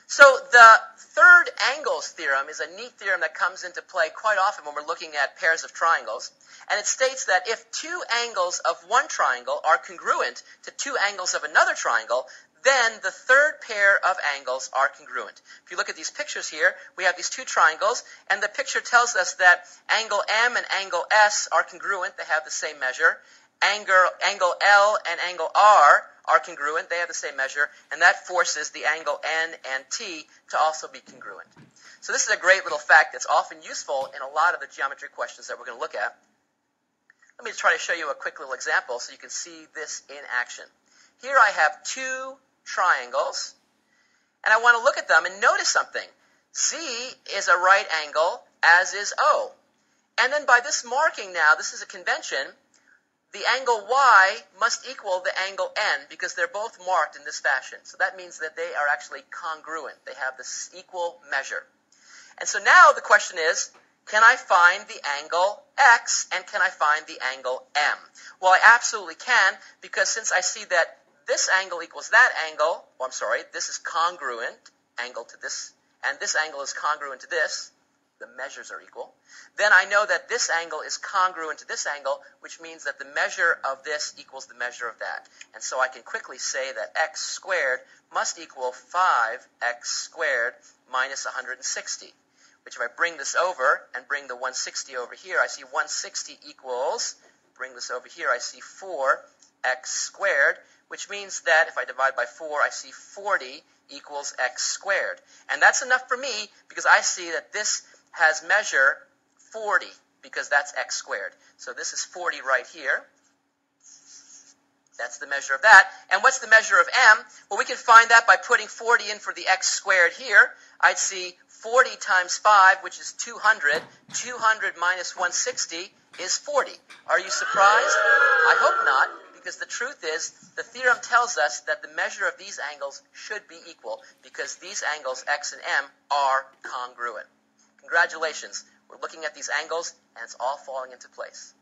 So the third angles theorem is a neat theorem that comes into play quite often when we're looking at pairs of triangles. And it states that if two angles of one triangle are congruent to two angles of another triangle, then the third pair of angles are congruent. If you look at these pictures here, we have these two triangles, and the picture tells us that angle M and angle S are congruent. They have the same measure. Angle L and angle R are congruent. They have the same measure, and that forces the angle N and T to also be congruent. So this is a great little fact that's often useful in a lot of the geometry questions that we're going to look at. Let me try to show you a quick little example so you can see this in action. Here I have two triangles, and I want to look at them and notice something. Z is a right angle, as is O. And then by this marking now, this is a convention, the angle Y must equal the angle N because they're both marked in this fashion. So that means that they are actually congruent. They have this equal measure. And so now the question is, can I find the angle X and can I find the angle M? Well, I absolutely can, because since I see that this angle equals that angle, this is congruent angle to this, and this angle is congruent to this, the measures are equal, then I know that this angle is congruent to this angle, which means that the measure of this equals the measure of that. And so I can quickly say that x squared must equal 5x squared minus 160, which if I bring this over and bring the 160 over here, I see 160 equals, bring this over here, I see 4x squared, which means that if I divide by 4, I see 40 equals x squared. And that's enough for me because I see that this has measure 40 because that's x squared. So this is 40 right here. That's the measure of that. And what's the measure of m? Well, we can find that by putting 40 in for the x squared here. I'd see 40 times 5, which is 200. 200 minus 160 is 40. Are you surprised? I hope not, because the truth is the theorem tells us that the measure of these angles should be equal because these angles, x and m, are congruent. Congratulations. We're looking at these angles, and it's all falling into place.